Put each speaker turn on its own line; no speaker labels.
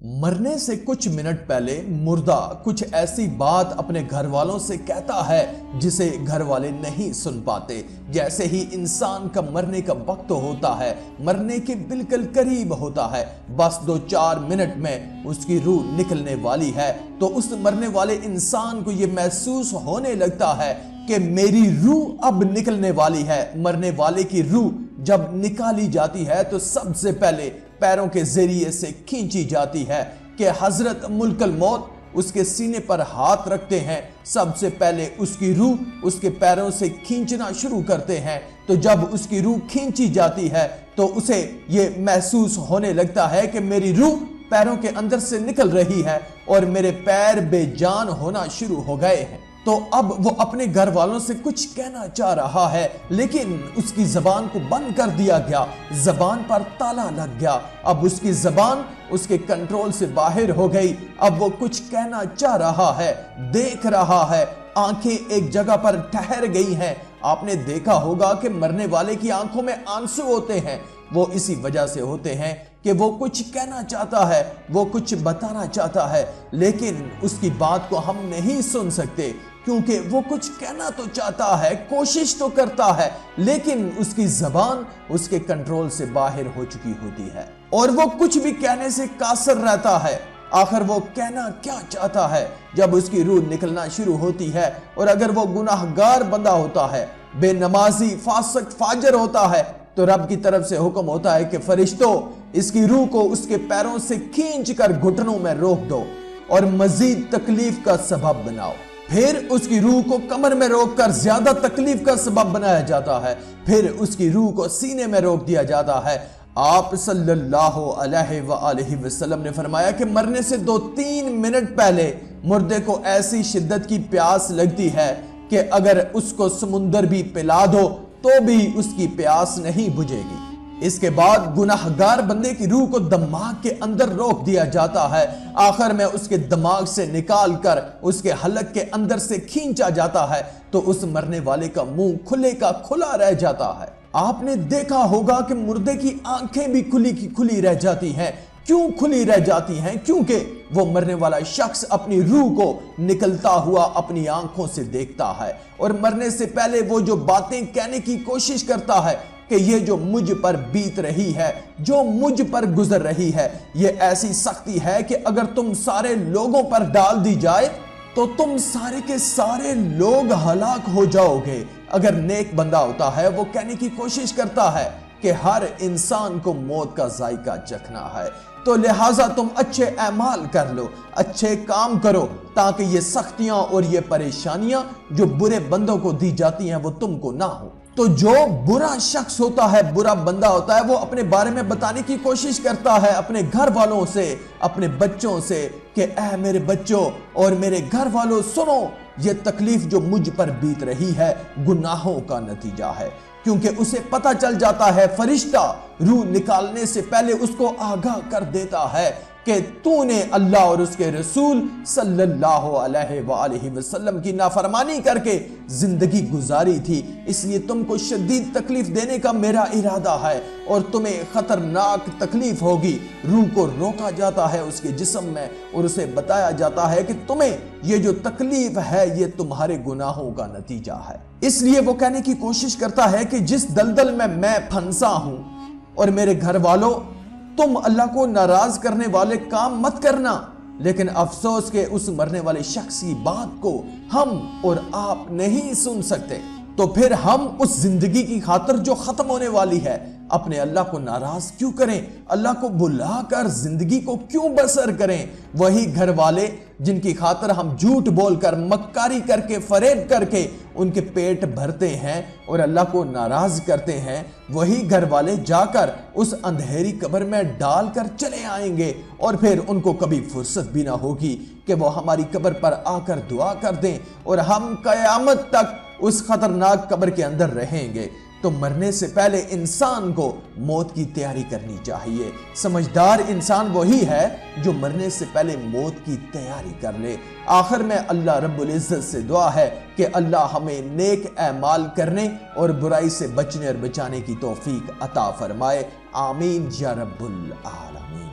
مرنے سے کچھ منٹ پہلے مردہ کچھ ایسی بات اپنے گھر والوں سے کہتا ہے جسے گھر والے نہیں سن پاتے۔ جیسے ہی انسان کا مرنے کا وقت ہوتا ہے، مرنے کے بالکل قریب ہوتا ہے، بس 2-4 منٹ میں اس کی روح نکلنے والی ہے، تو اس مرنے والے انسان کو یہ محسوس ہونے لگتا ہے کہ میری روح اب نکلنے والی ہے۔ مرنے والے کی روح جب نکالی جاتی ہے تو سب سے پہلے پیروں کے ذریعے سے کھینچی جاتی ہے کہ حضرت ملک الموت اس کے سینے پر ہاتھ رکھتے ہیں، سب سے پہلے اس کی روح اس کے پیروں سے کھینچنا شروع کرتے ہیں۔ تو جب اس کی روح کھینچی جاتی ہے تو اسے یہ محسوس ہونے لگتا ہے کہ میری روح پیروں کے اندر سے نکل رہی ہے اور میرے پیر بے جان ہونا شروع ہو گئے ہیں۔ تو اب وہ اپنے گھر والوں سے کچھ کہنا چاہ رہا ہے، لیکن اس کی زبان کو بند کر دیا گیا، زبان پر تالا لگ گیا۔ اب اس کی زبان اس کے کنٹرول سے باہر ہو گئی۔ اب وہ کچھ کہنا چاہ رہا ہے، دیکھ رہا ہے، آنکھیں ایک جگہ پر ٹھہر گئی ہیں۔ آپ نے دیکھا ہوگا کہ مرنے والے کی آنکھوں میں آنسو ہوتے ہیں، وہ اسی وجہ سے ہوتے ہیں کہ وہ کچھ کہنا چاہتا ہے، وہ کچھ بتانا چاہتا ہے، لیکن اس کی بات کو ہم نہیں سن سکتے کیونکہ وہ کچھ کہنا تو چاہتا ہے، کوشش تو کرتا ہے، لیکن اس کی زبان اس کے کنٹرول سے باہر ہو چکی ہوتی ہے اور وہ کچھ بھی کہنے سے قاصر رہتا ہے۔ آخر وہ کہنا کیا چاہتا ہے جب اس کی روح نکلنا شروع ہوتی ہے؟ اور اگر وہ گناہگار بندہ ہوتا ہے، بے نمازی، فاسق، فاجر ہوتا ہے، تو رب کی طرف سے حکم ہوتا ہے کہ فرشتوں اس کی روح کو اس کے پیروں سے کھینچ کر گھٹنوں میں روک دو اور مزید تکلیف کا سبب بناؤ۔ پھر اس کی روح کو کمر میں روک کر زیادہ تکلیف کا سبب بنایا جاتا ہے، پھر اس کی روح کو سینے میں روک دیا جاتا ہے۔ آپ صلی اللہ علیہ وآلہ وسلم نے فرمایا کہ مرنے سے 2-3 منٹ پہلے مردے کو ایسی شدت کی پیاس لگتی ہے کہ اگر اس کو سمندر بھی پلا دو تو بھی اس کی پیاس نہیں بجھے گی۔ اس کے بعد گناہگار بندے کی روح کو دماغ کے اندر روک دیا جاتا ہے، آخر میں اس کے دماغ سے نکال کر اس کے حلق کے اندر سے کھینچا جاتا ہے، تو اس مرنے والے کا منہ کھلے کا کھلا رہ جاتا ہے۔ آپ نے دیکھا ہوگا کہ مردے کی آنکھیں بھی کھلی کی کھلی رہ جاتی ہیں۔ کیوں کھلی رہ جاتی ہیں؟ کیونکہ وہ مرنے والا شخص اپنی روح کو نکلتا ہوا اپنی آنکھوں سے دیکھتا ہے، اور مرنے سے پہلے وہ جو باتیں کہنے کی کوشش کرتا ہے کہ یہ جو مجھ پر بیت رہی ہے، جو مجھ پر گزر رہی ہے، یہ ایسی سختی ہے کہ اگر تم سارے لوگوں پر ڈال دی جائے تو تم سارے کے سارے لوگ ہلاک ہو جاؤ گے۔ اگر نیک بندہ ہوتا ہے وہ کہنے کی کوشش کرتا ہے کہ ہر انسان کو موت کا ذائقہ چکھنا ہے، تو لہٰذا تم اچھے اعمال کر لو، اچھے کام کرو، تاکہ یہ سختیاں اور یہ پریشانیاں جو برے بندوں کو دی جاتی ہیں وہ تم کو نہ ہو۔ تو جو برا شخص ہوتا ہے، برا بندہ ہوتا ہے، وہ اپنے بارے میں بتانے کی کوشش کرتا ہے اپنے گھر والوں سے، اپنے بچوں سے کہ اے میرے بچوں اور میرے گھر والوں، سنو، یہ تکلیف جو مجھ پر بیت رہی ہے گناہوں کا نتیجہ ہے، کیونکہ اسے پتہ چل جاتا ہے، فرشتہ روح نکالنے سے پہلے اس کو آگاہ کر دیتا ہے کہ تو نے اللہ اور اس کے رسول صلی اللہ علیہ وآلہ وسلم کی نافرمانی کر کے زندگی گزاری تھی، اس لیے تم کو شدید تکلیف دینے کا میرا ارادہ ہے اور تمہیں خطرناک تکلیف ہوگی۔ روح کو روکا جاتا ہے اس کے جسم میں اور اسے بتایا جاتا ہے کہ تمہیں یہ جو تکلیف ہے یہ تمہارے گناہوں کا نتیجہ ہے۔ اس لیے وہ کہنے کی کوشش کرتا ہے کہ جس دلدل میں پھنسا ہوں، اور میرے گھر والوں، تم اللہ کو ناراض کرنے والے کام مت کرنا، لیکن افسوس کہ اس مرنے والے شخص کی بات کو ہم اور آپ نہیں سن سکتے، تو پھر ہم اس زندگی کی خاطر جو ختم ہونے والی ہے اپنے اللہ کو ناراض کیوں کریں؟ اللہ کو بلا کر زندگی کو کیوں بسر کریں؟ وہی گھر والے جن کی خاطر ہم جھوٹ بول کر، مکاری کر کے، فریب کر کے ان کے پیٹ بھرتے ہیں اور اللہ کو ناراض کرتے ہیں، وہی گھر والے جا کر اس اندھیری قبر میں ڈال کر چلے آئیں گے، اور پھر ان کو کبھی فرصت بھی نہ ہوگی کہ وہ ہماری قبر پر آ کر دعا کر دیں، اور ہم قیامت تک اس خطرناک قبر کے اندر رہیں گے۔ تو مرنے سے پہلے انسان کو موت کی تیاری کرنی چاہیے۔ سمجھدار انسان وہی ہے جو مرنے سے پہلے موت کی تیاری کر لے۔ آخر میں اللہ رب العزت سے دعا ہے کہ اللہ ہمیں نیک اعمال کرنے اور برائی سے بچنے اور بچانے کی توفیق عطا فرمائے۔ آمین یا رب العالمین۔